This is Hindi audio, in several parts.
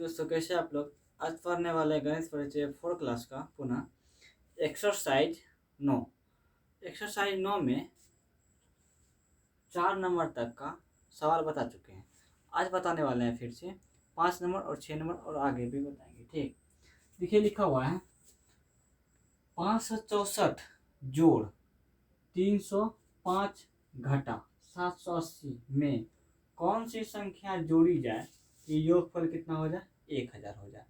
दोस्तों, कैसे आप लोग। आज पढ़ने वाले गणित परिचय 4 क्लास का पुनः एक्सरसाइज 9। एक्सरसाइज 9 में 4 नंबर तक का सवाल बता चुके हैं। आज बताने वाले हैं फिर से 5 नंबर और 6 नंबर और आगे भी बताएंगे। ठीक, देखिए लिखा हुआ है 564 जोड़ 305 घटा 780 में कौन सी संख्या जोड़ी जाए कि योगफल कितना हो जाए, 1000 हो जाए।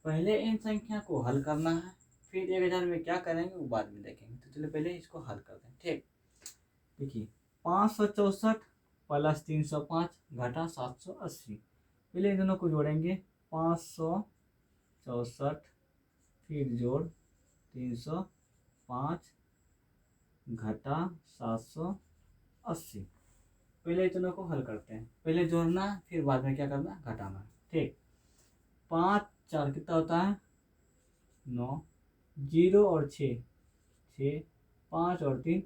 पहले इन संख्या को हल करना है, फिर 1000 में क्या करेंगे वो बाद में देखेंगे। तो चलो पहले इसको हल कर दें। ठीक, देखिए 564 प्लस 305 घटा 780। पहले इन दोनों को जोड़ेंगे, 564 फिर जोड़ 305 घटा 780। पहले दोनों को हल करते हैं। पहले जोड़ना फिर बाद में क्या करना, घटाना। ठीक, 5 4 कितना होता है 9, 0 और 6 6, 5 और 3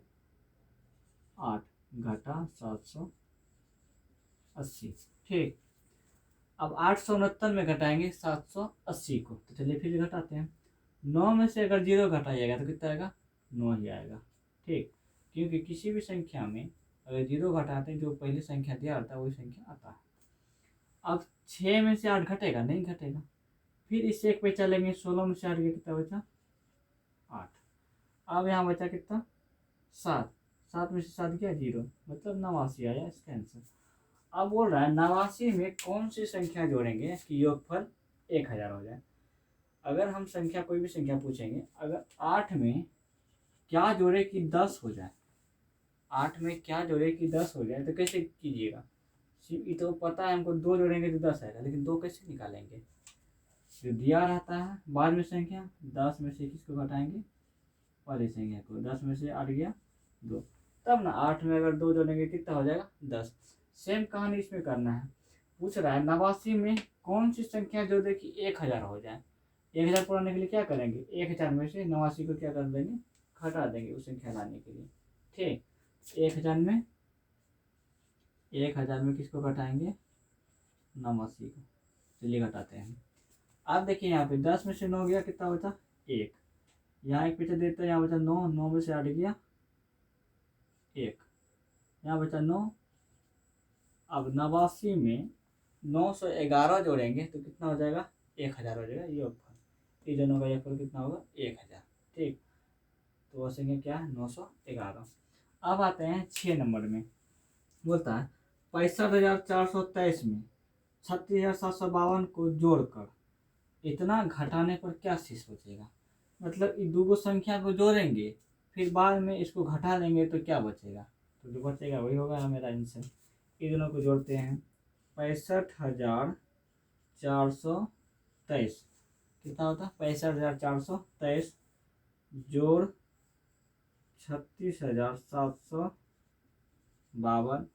8 घटा 780। ठीक, अब 869 में घटाएंगे 780 को। तो चलिए फिर घटाते हैं। 9 में से अगर 0 घटाइएगा तो कितना आएगा, 9 ही आएगा। ठीक, क्योंकि किसी भी संख्या में अगर 0 घटाते हैं जो पहली संख्या दिया रहता है वही संख्या आता है। अब 6 में से 8 घटेगा, नहीं घटेगा। फिर इससे एक पे चलेंगे, 16 में से 8 गया कितना बचा 8। अब यहाँ बचा कितना 7, 7 में से 7 गया 0, मतलब 89 आया इसका आंसर। अब बोल रहा है 89 में कौन सी संख्या जोड़ेंगे कि योगफल 1000 हो जाए। अगर हम संख्या कोई भी संख्या पूछेंगे, अगर 8 में क्या जोड़े कि 10 हो जाए, 8 में क्या जोड़े कि 10 हो जाए, तो कैसे कीजिएगा। ये तो पता है हमको, 2 जोड़ेंगे तो 10 आएगा, लेकिन 2 कैसे निकालेंगे। जो दिया रहता है बाद में संख्या, 10 में से किसको घटाएंगे, पहली संख्या को। 10 में से 8 गया 2, तब ना 8 में अगर 2 जोड़ेंगे कितना हो जाएगा 10। सेम कहानी इसमें करना है। पूछ रहा है 89 में कौन सी संख्या जोड़े कि 1000 हो जाए। 1000 पुराने के लिए क्या करेंगे, 1000 में से 89 को क्या कर देंगे, घटा देंगे उस संख्या लाने के लिए। ठीक, 1000 में किसको घटाएंगे, 89 को। चलिए घटाते हैं। अब देखिए यहाँ पे 10 में से 9 गया कितना बचा 1, यहाँ एक पीछे देते हैं, यहाँ बचा 9, 9 में से 8 गया 1, यहाँ बचा 9। अब 89 में 911 जोड़ेंगे तो कितना हो जाएगा 1000 हो जाएगा योगफल। इन दोनों का योगफल कितना होगा 1000। ठीक, तो वह संख्या क्या है 911। अब आते हैं 6 नंबर में। बोलता है 65,423 में 36,752 को जोड़कर इतना घटाने पर क्या शेष बचेगा। मतलब ये दो संख्या को जोड़ेंगे फिर बाद में इसको घटा लेंगे तो क्या बचेगा, तो जो बचेगा वही होगा मेरा आंसर। इन दोनों को जोड़ते हैं, 65,423 कितना होता है 65,423 जोड़ 36,752,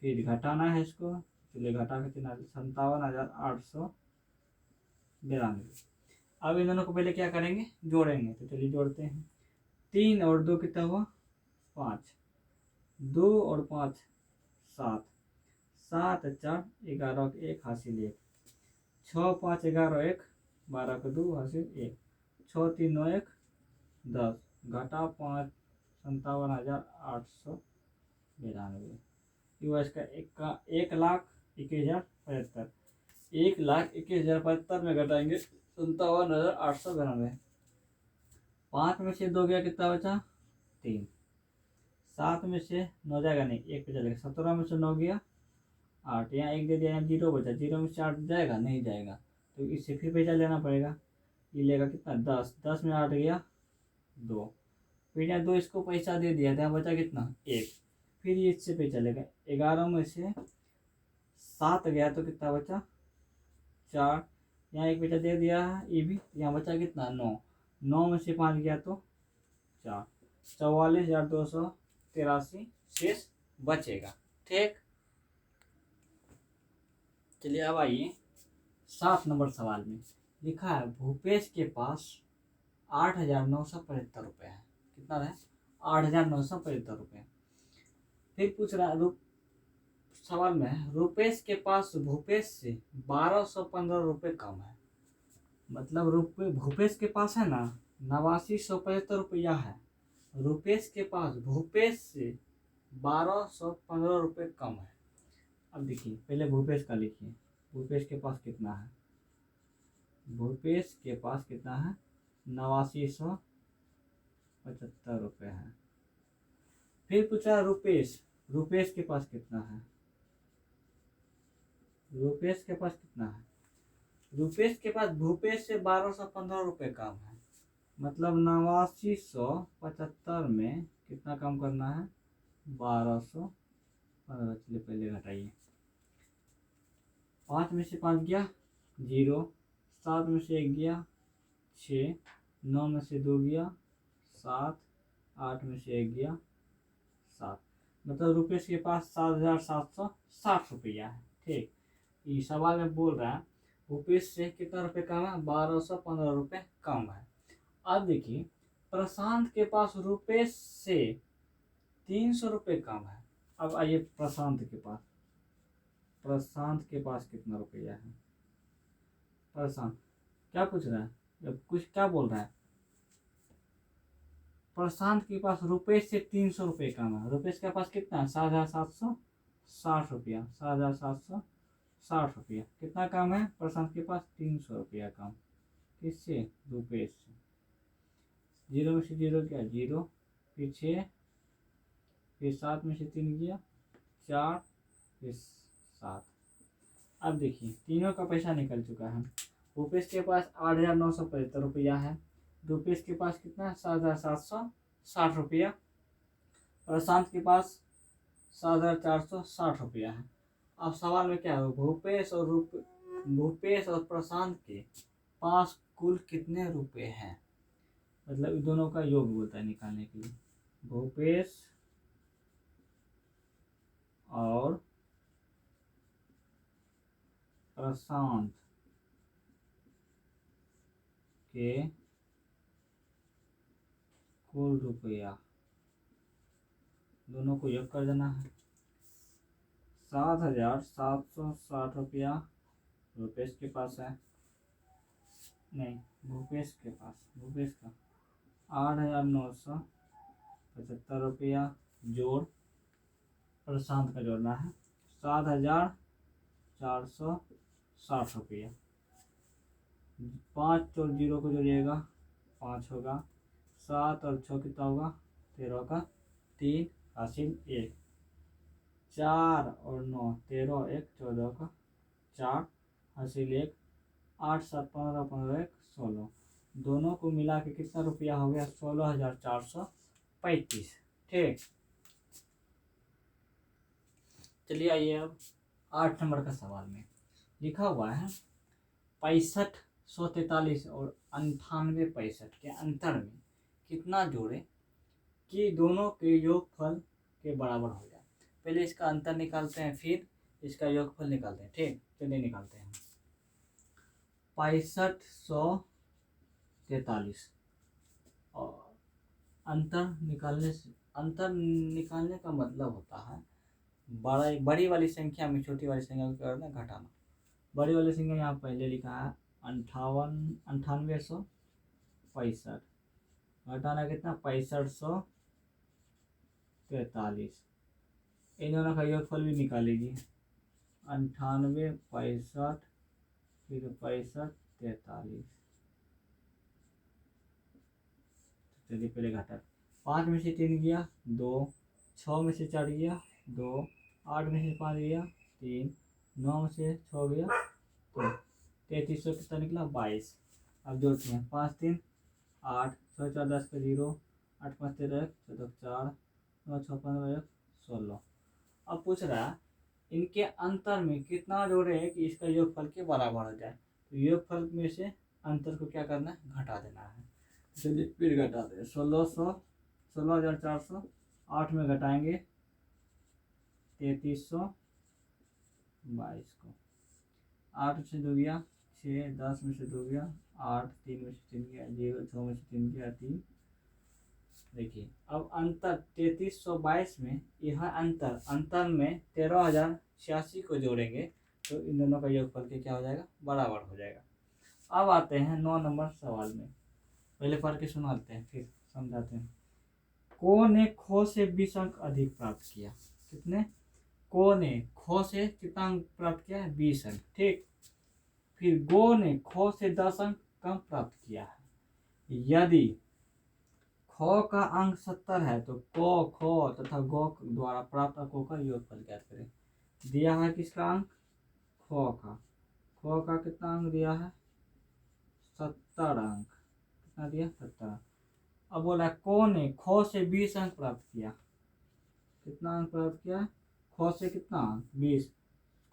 फिर घटाना है इसको। चलिए घटा के 57,892। अब इन दोनों को पहले क्या करेंगे, जोड़ेंगे। तो चलिए जोड़ते हैं। 3 और 2 कितना हुआ 5, 2 और 5 7, 7 4 11 1 हासिल 1, 6 5 11 1 12 का 2 हासिल 1, 6 3 9 1 10 घटा 5 57,892। युवा इसका 1,21,075, 1,21,075 में घटाएंगे 57,892। 5 में से 2 गया कितना बचा 3, 7 में से 9 जाएगा नहीं, 1 पे चलेगा। 17 में से 9 गया 8, यहाँ 1 दे दिया, यहाँ 0 बचा। 0 में से 8 जाएगा नहीं जाएगा, तो इससे फिर पैसा लेना पड़ेगा। ये लेगा कितना 10, 10 में 8 गया 2, फिर यहाँ 2 इसको पैसा दे दिया, यहाँ बचा कितना 1, फिर ये इससे पे चलेगा। 11 में से 7 गया तो कितना बचा 4, यहाँ 1 पैसा दे दिया है ये भी, यहाँ बचा कितना 9, 9 में से 5 गया तो 4, 44,283 शेष बचेगा। ठीक, चलिए अब आइए 7 नंबर सवाल में। लिखा है भूपेश के पास 8,975 रुपये है। कितना है 8,975 रुपये। फिर पूछ रहा है सवाल में है, रुपेश के पास भूपेश से 1215 रुपये कम है। मतलब रुपये भूपेश के पास है ना 8975 रुपया है, रुपेश के पास भूपेश से 1215 रुपये कम है। अब देखिए पहले भूपेश का लिखिए, भूपेश के पास कितना है, भूपेश के पास कितना है 8975 रुपये है। फिर पूछा रुपेश, रुपेश के पास कितना है, रुपेश के पास कितना है, रुपेश के पास भूपेश से 1215 रुपये कम है। मतलब 8975 में कितना कम करना है 1215। चलिए पहले घटाइए, 5 में से 5 गया 0, 7 में से 1 गया 6, 9 में से 2 गया 7, 8 में से 1 गया 7। मतलब रुपेश के पास 7760 रुपया है। ठीक, ये सवाल में बोल रहा है रुपेश से कितना रुपये कम है 1215 रुपये कम है। अब देखिए प्रशांत के पास रुपेश से 300 रुपये कम है। अब आइए प्रशांत के पास, प्रशांत के पास कितना रुपया है, प्रशांत क्या पूछ रहा है, जब कुछ क्या बोल रहा है, प्रशांत के पास रुपेश से 300 रुपये कम है। रुपेश के पास कितना है 7760 रुपया, 7760 रुपया कितना कम है प्रशांत के पास 300 रुपया कम। किससे, रुपेश से। 0 में से 0 गया 0, फिर 6, फिर 7 में से 3 गया 4, फिर 7। अब देखिए तीनों का पैसा निकल चुका है। रुपेश के पास 8975 रुपया है, रुपेश के पास कितना है 7760 रुपया, प्रशांत के पास 7460 रुपया है। अब सवाल में क्या है, भूपेश और प्रशांत के पास कुल कितने रुपए हैं। मतलब इन दोनों का योग बोलता है निकालने के लिए। भूपेश और प्रशांत के कुल रुपया, दोनों को योग कर देना है। 7760 रुपया रुपेश के पास है, नहीं भूपेश के पास, भूपेश का 8975 रुपया जोड़ प्रशांत का जोड़ना है 7460 रुपया। 5 और 0 को जोड़िएगा 5 होगा, 7 और 6 कितना होगा 13 का 3 हासिल 1, 4 और 9 13 1 14 का 4 हासिल 1, 8 7 15 15 1 16। दोनों को मिला के कितना रुपया हो गया 16435। ठीक, चलिए आइए अब 8 नंबर का सवाल में लिखा हुआ है 6543 और 9865 के अंतर में कितना जोड़े कि दोनों के योगफल के बराबर हो जाए। पहले इसका अंतर निकालते हैं फिर इसका योगफल निकालते हैं। ठीक, चलिए निकालते हैं। 6543 और अंतर निकालने का मतलब होता है बड़ी वाली संख्या में छोटी वाली संख्या को करना घटाना। बड़ी वाली संख्या यहाँ पहले लिखा है 9865, घटाना कितना 6543। इन दोनों का योगफल भी निकालेगी 98 65 फिर 65 43। चलिए पहले घटा, 5 में से 3 गया 2, 6 में से 4 गया 2, 8 में से 5 गया 3, 9 में से 6 गया तो 3300 कितना निकला 22। अब जोड़ते हैं 5 3 8, 6 4 10 का 0, 8 5 13 1 14 4, 9 6 15 1 16। अब पूछ रहा है इनके अंतर में कितना जोड़े कि इसका योगफल के बराबर हो जाए। तो योगफल में से अंतर को क्या करना है घटा देना है। चलिए फिर घटाते हैं 16,400 8 में घटाएंगे 3322 को, 8 से 2 गया 6, 10 में से 2 गया 8, 3 में से 3 गया 0, 6 में से 3 गया 3, देखिए अब अंतर 3322 में यह अंतर में 13086 को जोड़ेंगे तो इन दोनों का योगफल के क्या हो जाएगा, बराबर हो जाएगा। अब आते हैं 9 नंबर सवाल में। पहले पढ़ के सुनाते हैं फिर समझाते हैं। को ने खो से 20 अंक अधिक प्राप्त किया। कितने? को ने खो से कितना अंक प्राप्त किया है? 20 अंक। ठीक। फिर गो ने खो से 10 अंक कम प्राप्त किया है। यदि खो का अंक 70 है तो को, खो तथा गो द्वारा प्राप्त अंकों का योगफल ज्ञात करें। दिया है किसका अंक? खो का। खो का कितना अंक दिया है? 70 अंक। कितना दिया? 70। अब बोला को ने खो से 20 अंक प्राप्त किया। कितना अंक प्राप्त किया? खो से कितना अंक? 20।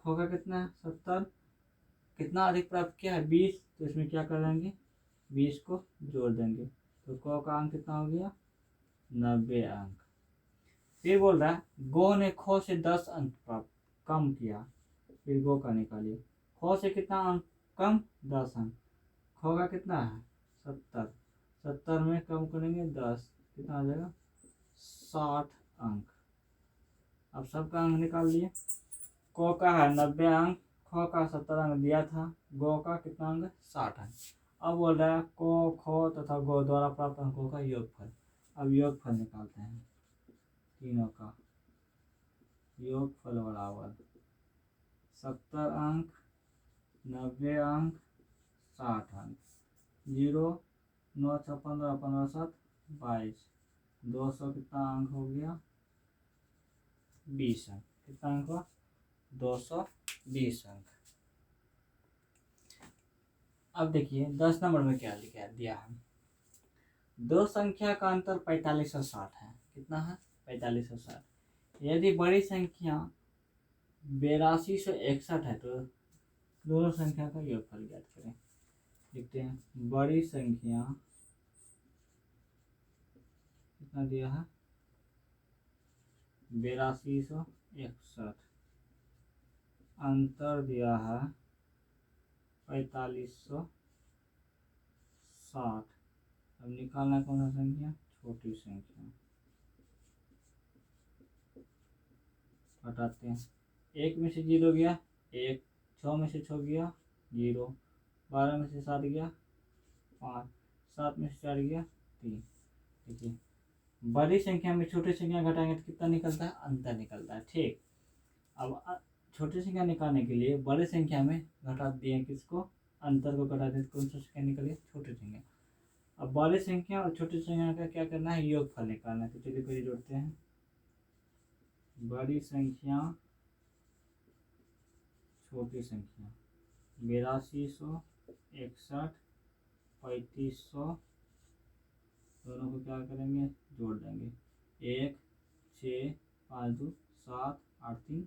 खो का कितना है? 70। कितना अधिक प्राप्त किया है? 20। तो इसमें क्या कर देंगे? 20 को जोड़ देंगे तो को का अंक कितना हो गया? 90 अंक। फिर बोल रहा है गो ने खो से 10 अंक प्राप्त कम किया। फिर गो का निकालिए। खो से कितना अंक कम? 10 अंक। खो का कितना है? 70। 70 में कम करेंगे 10, कितना आ जाएगा? 60 अंक। अब सबका अंक निकाल लिए। को का है 90 अंक, खो का 70 अंक दिया था, गो का कितना अंक? 60 अंक। अब बोल रहा है को, खो तथा गो द्वारा प्राप्त अंकों का योगफल। अब योगफल निकालते हैं। तीनों का योगफल बराबर 70 अंक, 90 अंक, 60 अंक। 0, 9 6 15, 15 7 22। 200 कितना अंक हो गया? 20 अंक। कितना अंक हुआ? 220 अंक। अब देखिए 10 नंबर में क्या लिखा दिया है। दो संख्या का अंतर 45 और 60 है। कितना है? 45 और 60। यदि बड़ी संख्या 8261 है तो दोनों संख्या का योगफल ज्ञात करें। देखते हैं। बड़ी संख्या कितना दिया है? 8261। अंतर दिया है 4560। अब निकालना कौन सा संख्या? छोटी संख्या। हटाते हैं। 1 में से 0 गया 1, 6 में से 6 गया 0, 12 में से 7 गया 5, 7 में से 4 गया 3। देखिए बड़ी संख्या में छोटी संख्या घटाएंगे तो कितना निकलता है? अंतर निकलता है। ठीक। अब छोटी संख्या निकालने के लिए बड़ी संख्या में घटा दिए किसको? अंतर को घटा दें तो कौन सा संख्या निकली? छोटी संख्या। अब बड़ी संख्या और छोटी संख्या का क्या करना है? योगफल निकालना है। तो चलिए पहले जोड़ते हैं। बड़ी संख्या छोटी संख्या 8261, 3500, दोनों को क्या करेंगे? जोड़ देंगे। 1 6 5 2 7 8 3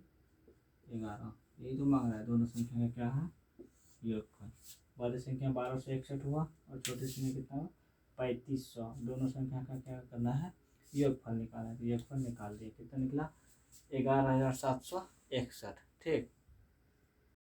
11। यही तो मांग रहा है। दोनों संख्या का क्या है? योगफल। बड़ी संख्या 1261 हुआ और छोटी संख्या कितना हुआ? 3500। दोनों संख्या का क्या करना है? योगफल निकालना है। तो योगफल निकाल दिए। कितना निकला? 11761। ठीक।